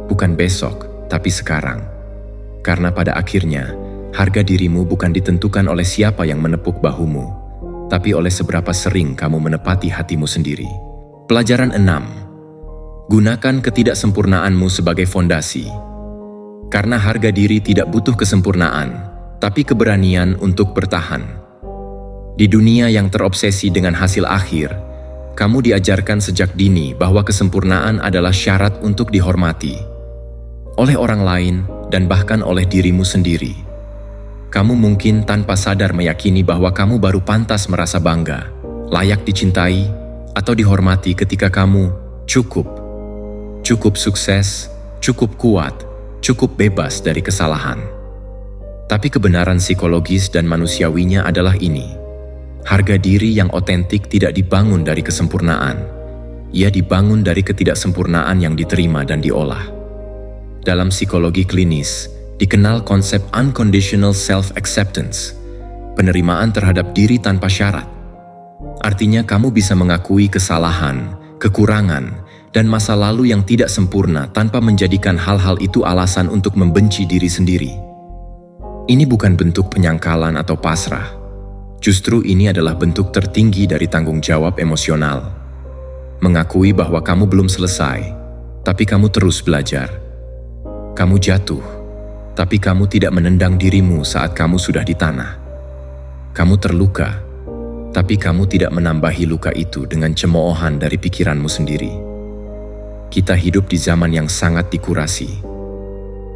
bukan besok, tapi sekarang. Karena pada akhirnya, harga dirimu bukan ditentukan oleh siapa yang menepuk bahumu, tapi oleh seberapa sering kamu menepati hatimu sendiri. Pelajaran 6. Gunakan ketidaksempurnaanmu sebagai fondasi. Karena harga diri tidak butuh kesempurnaan, tapi keberanian untuk bertahan. Di dunia yang terobsesi dengan hasil akhir, kamu diajarkan sejak dini bahwa kesempurnaan adalah syarat untuk dihormati oleh orang lain dan bahkan oleh dirimu sendiri. Kamu mungkin tanpa sadar meyakini bahwa kamu baru pantas merasa bangga, layak dicintai, atau dihormati ketika kamu cukup sukses, cukup kuat, cukup bebas dari kesalahan. Tapi kebenaran psikologis dan manusiawinya adalah ini. Harga diri yang otentik tidak dibangun dari kesempurnaan. Ia dibangun dari ketidaksempurnaan yang diterima dan diolah. Dalam psikologi klinis, dikenal konsep unconditional self-acceptance, penerimaan terhadap diri tanpa syarat. Artinya kamu bisa mengakui kesalahan, kekurangan, dan masa lalu yang tidak sempurna tanpa menjadikan hal-hal itu alasan untuk membenci diri sendiri. Ini bukan bentuk penyangkalan atau pasrah. Justru ini adalah bentuk tertinggi dari tanggung jawab emosional. Mengakui bahwa kamu belum selesai, tapi kamu terus belajar. Kamu jatuh, tapi kamu tidak menendang dirimu saat kamu sudah di tanah. Kamu terluka, tapi kamu tidak menambahi luka itu dengan cemoohan dari pikiranmu sendiri. Kita hidup di zaman yang sangat dikurasi.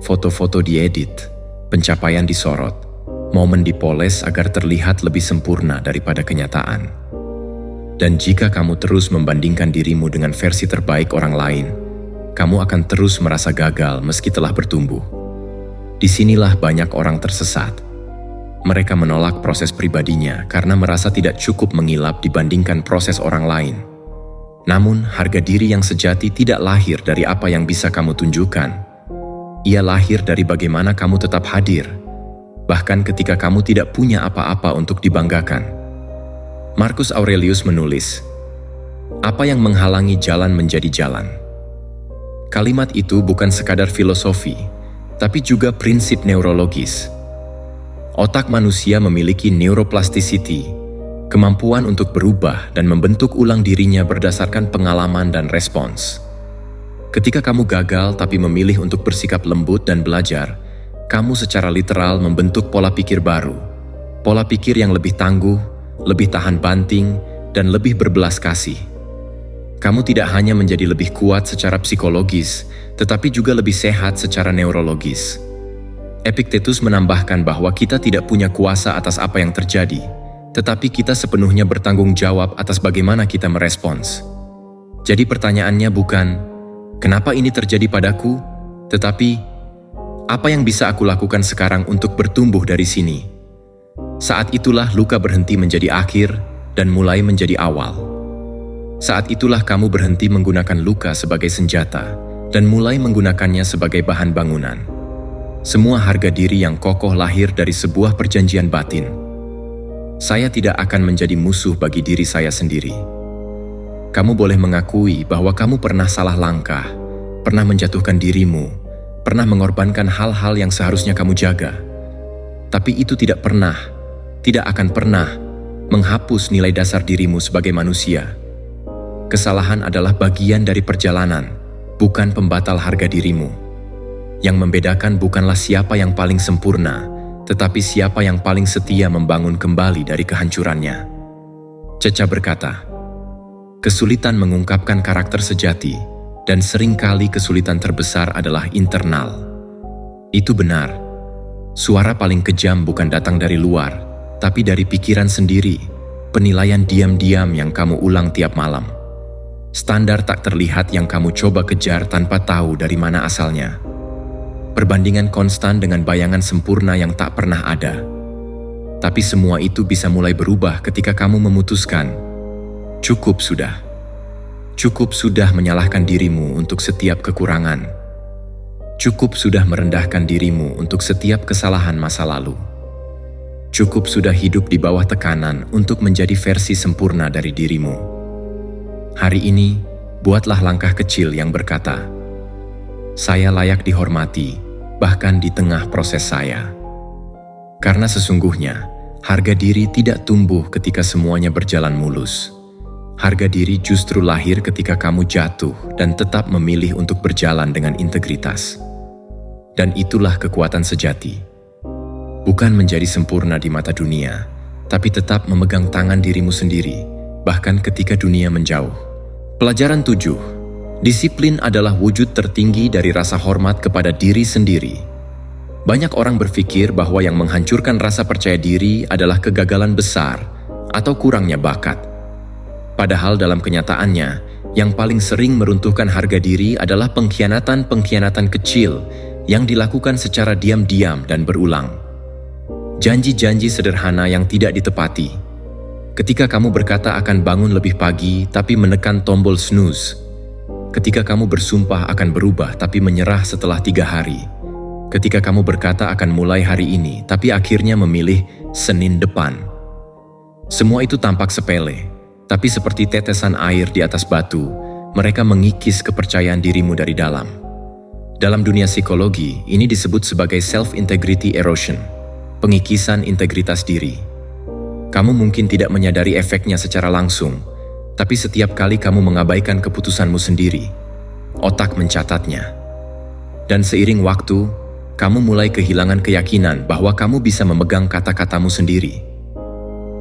Foto-foto diedit, pencapaian disorot, momen dipoles agar terlihat lebih sempurna daripada kenyataan. Dan jika kamu terus membandingkan dirimu dengan versi terbaik orang lain, kamu akan terus merasa gagal meski telah bertumbuh. Disinilah banyak orang tersesat. Mereka menolak proses pribadinya karena merasa tidak cukup mengilap dibandingkan proses orang lain. Namun, harga diri yang sejati tidak lahir dari apa yang bisa kamu tunjukkan. Ia lahir dari bagaimana kamu tetap hadir, bahkan ketika kamu tidak punya apa-apa untuk dibanggakan. Marcus Aurelius menulis, "Apa yang menghalangi jalan menjadi jalan?" Kalimat itu bukan sekadar filosofi, tapi juga prinsip neurologis. Otak manusia memiliki neuroplasticity, kemampuan untuk berubah dan membentuk ulang dirinya berdasarkan pengalaman dan respons. Ketika kamu gagal tapi memilih untuk bersikap lembut dan belajar, kamu secara literal membentuk pola pikir baru. Pola pikir yang lebih tangguh, lebih tahan banting, dan lebih berbelas kasih. Kamu tidak hanya menjadi lebih kuat secara psikologis, tetapi juga lebih sehat secara neurologis. Epictetus menambahkan bahwa kita tidak punya kuasa atas apa yang terjadi, tetapi kita sepenuhnya bertanggung jawab atas bagaimana kita merespons. Jadi pertanyaannya bukan, kenapa ini terjadi padaku? Tetapi, apa yang bisa aku lakukan sekarang untuk bertumbuh dari sini? Saat itulah luka berhenti menjadi akhir dan mulai menjadi awal. Saat itulah kamu berhenti menggunakan luka sebagai senjata dan mulai menggunakannya sebagai bahan bangunan. Semua harga diri yang kokoh lahir dari sebuah perjanjian batin. Saya tidak akan menjadi musuh bagi diri saya sendiri. Kamu boleh mengakui bahwa kamu pernah salah langkah, pernah menjatuhkan dirimu, pernah mengorbankan hal-hal yang seharusnya kamu jaga. Tapi itu tidak akan pernah menghapus nilai dasar dirimu sebagai manusia. Kesalahan adalah bagian dari perjalanan, bukan pembatal harga dirimu. Yang membedakan bukanlah siapa yang paling sempurna, tetapi siapa yang paling setia membangun kembali dari kehancurannya. Cecca berkata, kesulitan mengungkapkan karakter sejati, dan seringkali kesulitan terbesar adalah internal. Itu benar. Suara paling kejam bukan datang dari luar, tapi dari pikiran sendiri, penilaian diam-diam yang kamu ulang tiap malam. Standar tak terlihat yang kamu coba kejar tanpa tahu dari mana asalnya. Perbandingan konstan dengan bayangan sempurna yang tak pernah ada. Tapi semua itu bisa mulai berubah ketika kamu memutuskan, cukup sudah. Cukup sudah menyalahkan dirimu untuk setiap kekurangan. Cukup sudah merendahkan dirimu untuk setiap kesalahan masa lalu. Cukup sudah hidup di bawah tekanan untuk menjadi versi sempurna dari dirimu. Hari ini, buatlah langkah kecil yang berkata, saya layak dihormati, bahkan di tengah proses saya. Karena sesungguhnya, harga diri tidak tumbuh ketika semuanya berjalan mulus. Harga diri justru lahir ketika kamu jatuh dan tetap memilih untuk berjalan dengan integritas. Dan itulah kekuatan sejati. Bukan menjadi sempurna di mata dunia, tapi tetap memegang tangan dirimu sendiri, bahkan ketika dunia menjauh. Pelajaran 7. Disiplin adalah wujud tertinggi dari rasa hormat kepada diri sendiri. Banyak orang berpikir bahwa yang menghancurkan rasa percaya diri adalah kegagalan besar atau kurangnya bakat. Padahal dalam kenyataannya, yang paling sering meruntuhkan harga diri adalah pengkhianatan-pengkhianatan kecil yang dilakukan secara diam-diam dan berulang. Janji-janji sederhana yang tidak ditepati. Ketika kamu berkata akan bangun lebih pagi tapi menekan tombol snooze. Ketika kamu bersumpah akan berubah tapi menyerah setelah 3 hari. Ketika kamu berkata akan mulai hari ini tapi akhirnya memilih Senin depan. Semua itu tampak sepele, tapi seperti tetesan air di atas batu, mereka mengikis kepercayaan dirimu dari dalam. Dalam dunia psikologi, ini disebut sebagai self-integrity erosion, pengikisan integritas diri. Kamu mungkin tidak menyadari efeknya secara langsung, tapi setiap kali kamu mengabaikan keputusanmu sendiri, otak mencatatnya. Dan seiring waktu, kamu mulai kehilangan keyakinan bahwa kamu bisa memegang kata-katamu sendiri.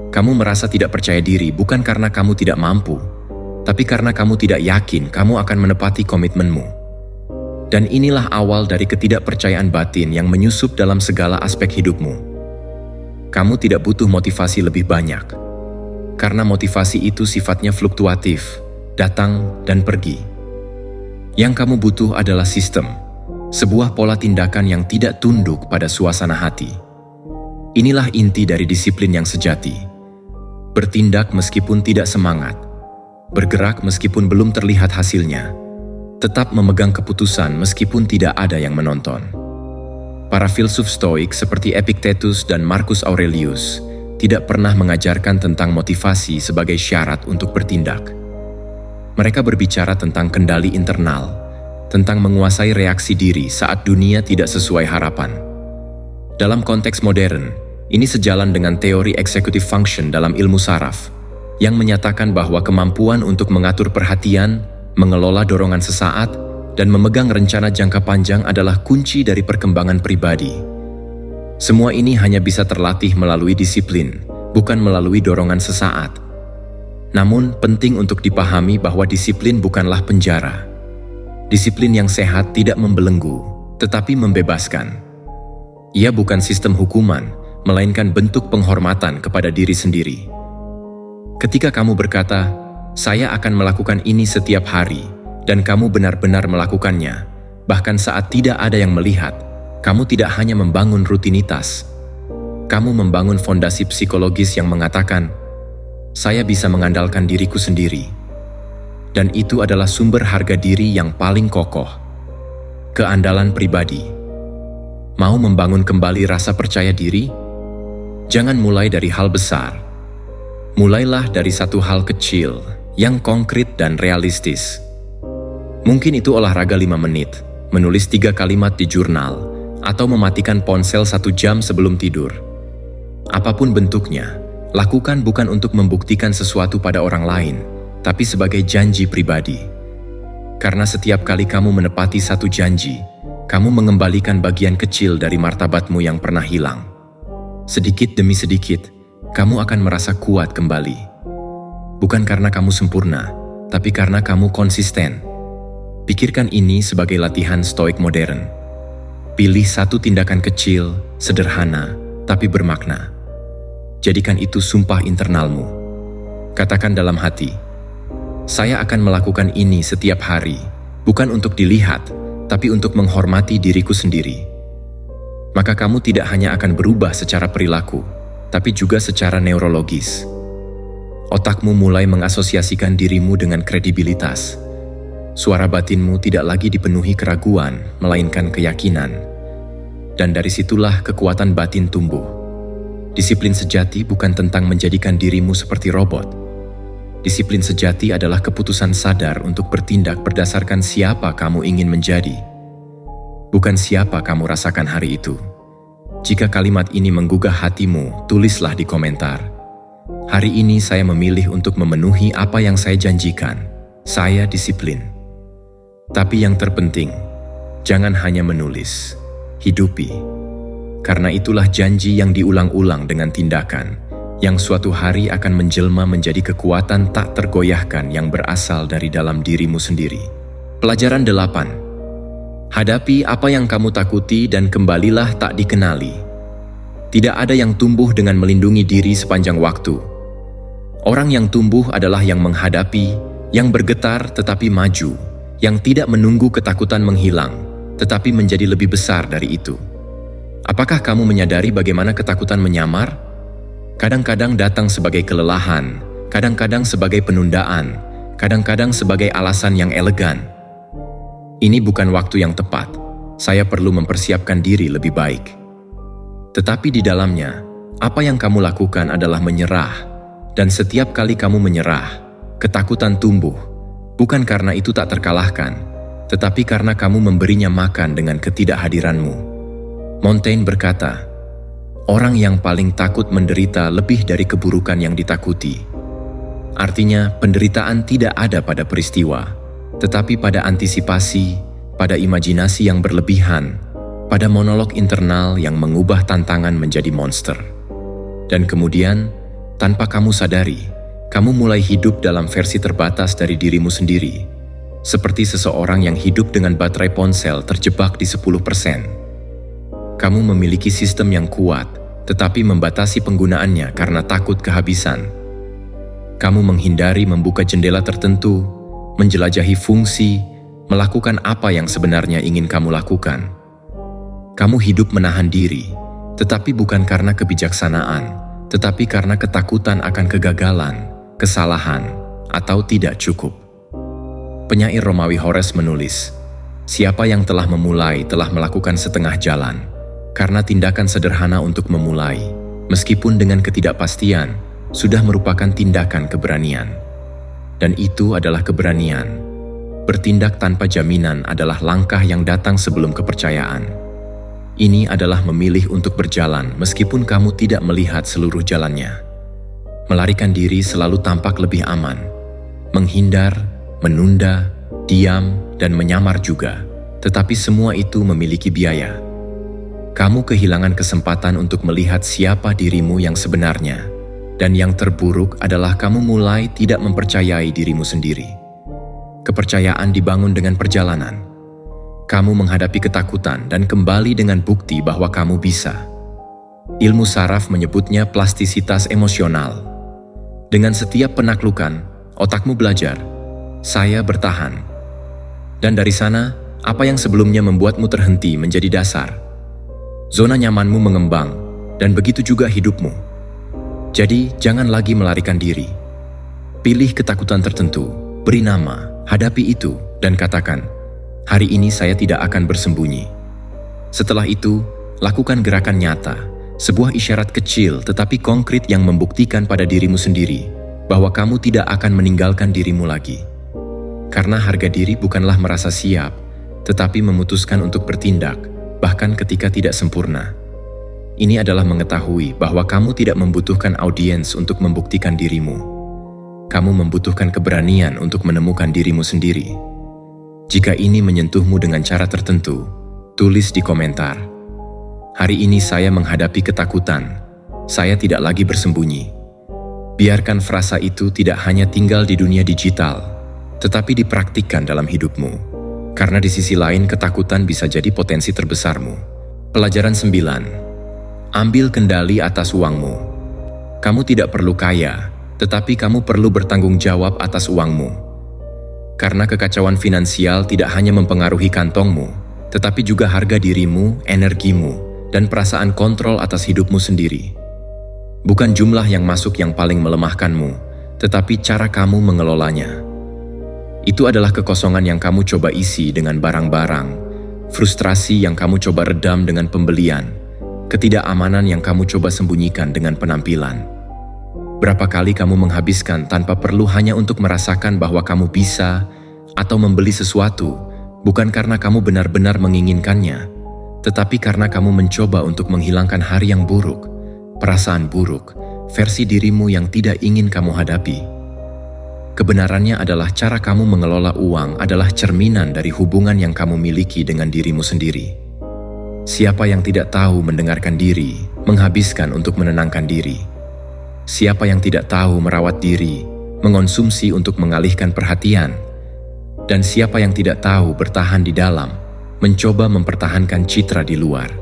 Kamu merasa tidak percaya diri bukan karena kamu tidak mampu, tapi karena kamu tidak yakin kamu akan menepati komitmenmu. Dan inilah awal dari ketidakpercayaan batin yang menyusup dalam segala aspek hidupmu. Kamu tidak butuh motivasi lebih banyak, karena motivasi itu sifatnya fluktuatif, datang dan pergi. Yang kamu butuh adalah sistem, sebuah pola tindakan yang tidak tunduk pada suasana hati. Inilah inti dari disiplin yang sejati. Bertindak meskipun tidak semangat, bergerak meskipun belum terlihat hasilnya, tetap memegang keputusan meskipun tidak ada yang menonton. Para filsuf Stoik seperti Epictetus dan Marcus Aurelius tidak pernah mengajarkan tentang motivasi sebagai syarat untuk bertindak. Mereka berbicara tentang kendali internal, tentang menguasai reaksi diri saat dunia tidak sesuai harapan. Dalam konteks modern, ini sejalan dengan teori executive function dalam ilmu saraf, yang menyatakan bahwa kemampuan untuk mengatur perhatian, mengelola dorongan sesaat, dan memegang rencana jangka panjang adalah kunci dari perkembangan pribadi. Semua ini hanya bisa terlatih melalui disiplin, bukan melalui dorongan sesaat. Namun, penting untuk dipahami bahwa disiplin bukanlah penjara. Disiplin yang sehat tidak membelenggu, tetapi membebaskan. Ia bukan sistem hukuman, melainkan bentuk penghormatan kepada diri sendiri. Ketika kamu berkata, "Saya akan melakukan ini setiap hari," dan kamu benar-benar melakukannya, bahkan saat tidak ada yang melihat, kamu tidak hanya membangun rutinitas. Kamu membangun fondasi psikologis yang mengatakan, "Saya bisa mengandalkan diriku sendiri." Dan itu adalah sumber harga diri yang paling kokoh. Keandalan pribadi. Mau membangun kembali rasa percaya diri? Jangan mulai dari hal besar. Mulailah dari satu hal kecil, yang konkret dan realistis. Mungkin itu olahraga 5 menit, menulis 3 kalimat di jurnal, atau mematikan ponsel 1 jam sebelum tidur. Apapun bentuknya, lakukan bukan untuk membuktikan sesuatu pada orang lain, tapi sebagai janji pribadi. Karena setiap kali kamu menepati satu janji, kamu mengembalikan bagian kecil dari martabatmu yang pernah hilang. Sedikit demi sedikit, kamu akan merasa kuat kembali. Bukan karena kamu sempurna, tapi karena kamu konsisten. Pikirkan ini sebagai latihan stoik modern. Pilih satu tindakan kecil, sederhana, tapi bermakna. Jadikan itu sumpah internalmu. Katakan dalam hati, "Saya akan melakukan ini setiap hari, bukan untuk dilihat, tapi untuk menghormati diriku sendiri." Maka kamu tidak hanya akan berubah secara perilaku, tapi juga secara neurologis. Otakmu mulai mengasosiasikan dirimu dengan kredibilitas. Suara batinmu tidak lagi dipenuhi keraguan, melainkan keyakinan. Dan dari situlah kekuatan batin tumbuh. Disiplin sejati bukan tentang menjadikan dirimu seperti robot. Disiplin sejati adalah keputusan sadar untuk bertindak berdasarkan siapa kamu ingin menjadi, bukan siapa kamu rasakan hari itu. Jika kalimat ini menggugah hatimu, tulislah di komentar. Hari ini saya memilih untuk memenuhi apa yang saya janjikan. Saya disiplin. Tapi yang terpenting, jangan hanya menulis, hidupi. Karena itulah janji yang diulang-ulang dengan tindakan, yang suatu hari akan menjelma menjadi kekuatan tak tergoyahkan yang berasal dari dalam dirimu sendiri. Pelajaran 8. Hadapi apa yang kamu takuti dan kembalilah tak dikenali. Tidak ada yang tumbuh dengan melindungi diri sepanjang waktu. Orang yang tumbuh adalah yang menghadapi, yang bergetar tetapi maju, yang tidak menunggu ketakutan menghilang, tetapi menjadi lebih besar dari itu. Apakah kamu menyadari bagaimana ketakutan menyamar? Kadang-kadang datang sebagai kelelahan, kadang-kadang sebagai penundaan, kadang-kadang sebagai alasan yang elegan. Ini bukan waktu yang tepat. Saya perlu mempersiapkan diri lebih baik. Tetapi di dalamnya, apa yang kamu lakukan adalah menyerah. Dan setiap kali kamu menyerah, ketakutan tumbuh. Bukan karena itu tak terkalahkan, tetapi karena kamu memberinya makan dengan ketidakhadiranmu. Montaigne berkata, "Orang yang paling takut menderita lebih dari keburukan yang ditakuti." Artinya, penderitaan tidak ada pada peristiwa, tetapi pada antisipasi, pada imajinasi yang berlebihan, pada monolog internal yang mengubah tantangan menjadi monster. Dan kemudian, tanpa kamu sadari, kamu mulai hidup dalam versi terbatas dari dirimu sendiri, seperti seseorang yang hidup dengan baterai ponsel terjebak di 10%. Kamu memiliki sistem yang kuat, tetapi membatasi penggunaannya karena takut kehabisan. Kamu menghindari membuka jendela tertentu, menjelajahi fungsi, melakukan apa yang sebenarnya ingin kamu lakukan. Kamu hidup menahan diri, tetapi bukan karena kebijaksanaan, tetapi karena ketakutan akan kegagalan, kesalahan, atau tidak cukup. Penyair Romawi Horace menulis, "Siapa yang telah memulai telah melakukan setengah jalan, karena tindakan sederhana untuk memulai, meskipun dengan ketidakpastian, sudah merupakan tindakan keberanian." Dan itu adalah keberanian. Bertindak tanpa jaminan adalah langkah yang datang sebelum kepercayaan. Ini adalah memilih untuk berjalan meskipun kamu tidak melihat seluruh jalannya. Melarikan diri selalu tampak lebih aman. Menghindar, menunda, diam, dan menyamar juga. Tetapi semua itu memiliki biaya. Kamu kehilangan kesempatan untuk melihat siapa dirimu yang sebenarnya. Dan yang terburuk adalah kamu mulai tidak mempercayai dirimu sendiri. Kepercayaan dibangun dengan perjalanan. Kamu menghadapi ketakutan dan kembali dengan bukti bahwa kamu bisa. Ilmu saraf menyebutnya plastisitas emosional. Dengan setiap penaklukan, otakmu belajar, "Saya bertahan." Dan dari sana, apa yang sebelumnya membuatmu terhenti menjadi dasar. Zona nyamanmu mengembang, dan begitu juga hidupmu. Jadi, jangan lagi melarikan diri. Pilih ketakutan tertentu, beri nama, hadapi itu, dan katakan, "Hari ini saya tidak akan bersembunyi." Setelah itu, lakukan gerakan nyata, sebuah isyarat kecil tetapi konkret yang membuktikan pada dirimu sendiri bahwa kamu tidak akan meninggalkan dirimu lagi. Karena harga diri bukanlah merasa siap, tetapi memutuskan untuk bertindak, bahkan ketika tidak sempurna. Ini adalah mengetahui bahwa kamu tidak membutuhkan audiens untuk membuktikan dirimu. Kamu membutuhkan keberanian untuk menemukan dirimu sendiri. Jika ini menyentuhmu dengan cara tertentu, tulis di komentar, "Hari ini saya menghadapi ketakutan. Saya tidak lagi bersembunyi." Biarkan frasa itu tidak hanya tinggal di dunia digital, tetapi dipraktikkan dalam hidupmu. Karena di sisi lain ketakutan bisa jadi potensi terbesarmu. Pelajaran 9. Ambil kendali atas uangmu. Kamu tidak perlu kaya, tetapi kamu perlu bertanggung jawab atas uangmu. Karena kekacauan finansial tidak hanya mempengaruhi kantongmu, tetapi juga harga dirimu, energimu, dan perasaan kontrol atas hidupmu sendiri. Bukan jumlah yang masuk yang paling melemahkanmu, tetapi cara kamu mengelolanya. Itu adalah kekosongan yang kamu coba isi dengan barang-barang, frustrasi yang kamu coba redam dengan pembelian, ketidakamanan yang kamu coba sembunyikan dengan penampilan. Berapa kali kamu menghabiskan tanpa perlu hanya untuk merasakan bahwa kamu bisa atau membeli sesuatu, bukan karena kamu benar-benar menginginkannya, tetapi karena kamu mencoba untuk menghilangkan hari yang buruk, perasaan buruk, versi dirimu yang tidak ingin kamu hadapi. Kebenarannya adalah cara kamu mengelola uang adalah cerminan dari hubungan yang kamu miliki dengan dirimu sendiri. Siapa yang tidak tahu mendengarkan diri, menghabiskan untuk menenangkan diri. Siapa yang tidak tahu merawat diri, mengonsumsi untuk mengalihkan perhatian. Dan siapa yang tidak tahu bertahan di dalam, mencoba mempertahankan citra di luar.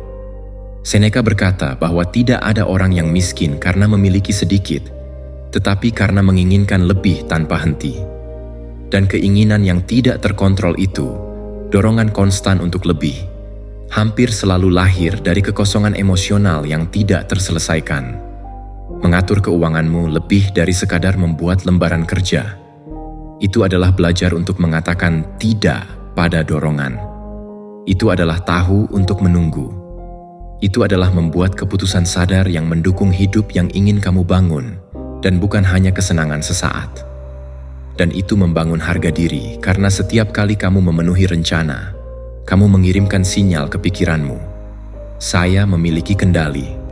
Seneca berkata bahwa tidak ada orang yang miskin karena memiliki sedikit, tetapi karena menginginkan lebih tanpa henti. Dan keinginan yang tidak terkontrol itu, dorongan konstan untuk lebih, hampir selalu lahir dari kekosongan emosional yang tidak terselesaikan. Mengatur keuanganmu lebih dari sekadar membuat lembaran kerja. Itu adalah belajar untuk mengatakan tidak pada dorongan. Itu adalah tahu untuk menunggu. Itu adalah membuat keputusan sadar yang mendukung hidup yang ingin kamu bangun, dan bukan hanya kesenangan sesaat. Dan itu membangun harga diri karena setiap kali kamu memenuhi rencana, kamu mengirimkan sinyal ke pikiranmu, "Saya memiliki kendali."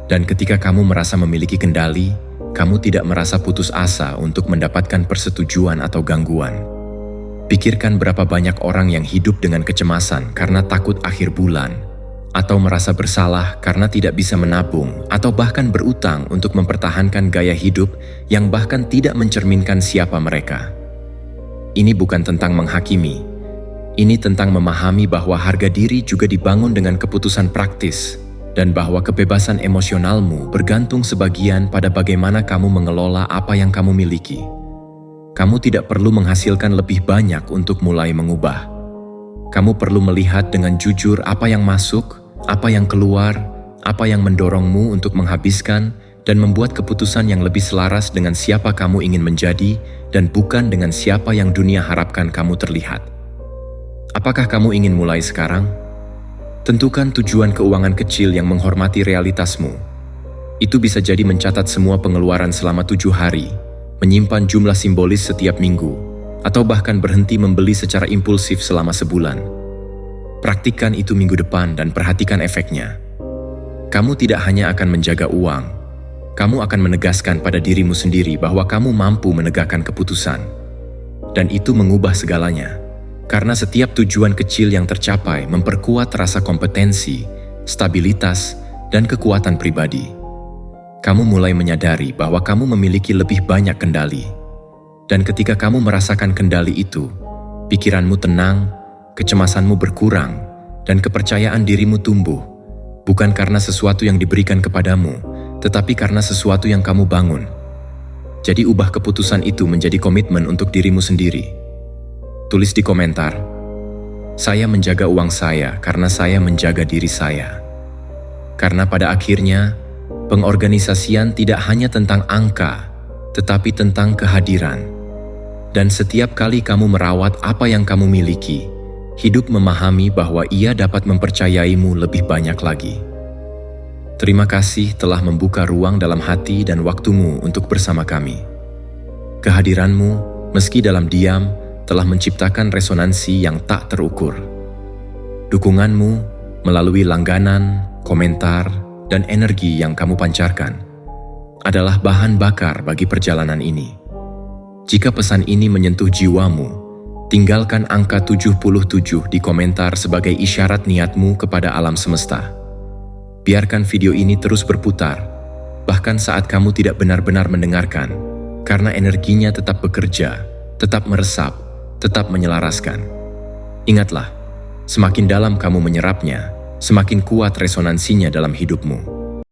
Dan ketika kamu merasa memiliki kendali, kamu tidak merasa putus asa untuk mendapatkan persetujuan atau gangguan. Pikirkan berapa banyak orang yang hidup dengan kecemasan karena takut akhir bulan, atau merasa bersalah karena tidak bisa menabung, atau bahkan berutang untuk mempertahankan gaya hidup yang bahkan tidak mencerminkan siapa mereka. Ini bukan tentang menghakimi. Ini tentang memahami bahwa harga diri juga dibangun dengan keputusan praktis, dan bahwa kebebasan emosionalmu bergantung sebagian pada bagaimana kamu mengelola apa yang kamu miliki. Kamu tidak perlu menghasilkan lebih banyak untuk mulai mengubah. Kamu perlu melihat dengan jujur apa yang masuk, apa yang keluar, apa yang mendorongmu untuk menghabiskan, dan membuat keputusan yang lebih selaras dengan siapa kamu ingin menjadi dan bukan dengan siapa yang dunia harapkan kamu terlihat. Apakah kamu ingin mulai sekarang? Tentukan tujuan keuangan kecil yang menghormati realitasmu. Itu bisa jadi mencatat semua pengeluaran selama 7 hari, menyimpan jumlah simbolis setiap minggu, atau bahkan berhenti membeli secara impulsif selama sebulan. Praktikkan itu minggu depan dan perhatikan efeknya. Kamu tidak hanya akan menjaga uang, kamu akan menegaskan pada dirimu sendiri bahwa kamu mampu menegakkan keputusan. Dan itu mengubah segalanya. Karena setiap tujuan kecil yang tercapai memperkuat rasa kompetensi, stabilitas, dan kekuatan pribadi. Kamu mulai menyadari bahwa kamu memiliki lebih banyak kendali. Dan ketika kamu merasakan kendali itu, pikiranmu tenang, kecemasanmu berkurang, dan kepercayaan dirimu tumbuh. Bukan karena sesuatu yang diberikan kepadamu, tetapi karena sesuatu yang kamu bangun. Jadi ubah keputusan itu menjadi komitmen untuk dirimu sendiri. Tulis di komentar, "Saya menjaga uang saya karena saya menjaga diri saya." Karena pada akhirnya, pengorganisasian tidak hanya tentang angka, tetapi tentang kehadiran. Dan setiap kali kamu merawat apa yang kamu miliki, hidup memahami bahwa ia dapat mempercayaimu lebih banyak lagi. Terima kasih telah membuka ruang dalam hati dan waktumu untuk bersama kami. Kehadiranmu, meski dalam diam, telah menciptakan resonansi yang tak terukur. Dukunganmu melalui langganan, komentar, dan energi yang kamu pancarkan adalah bahan bakar bagi perjalanan ini. Jika pesan ini menyentuh jiwamu, tinggalkan angka 77 di komentar sebagai isyarat niatmu kepada alam semesta. Biarkan video ini terus berputar, bahkan saat kamu tidak benar-benar mendengarkan, karena energinya tetap bekerja, tetap meresap, tetap menyelaraskan. Ingatlah, semakin dalam kamu menyerapnya, semakin kuat resonansinya dalam hidupmu.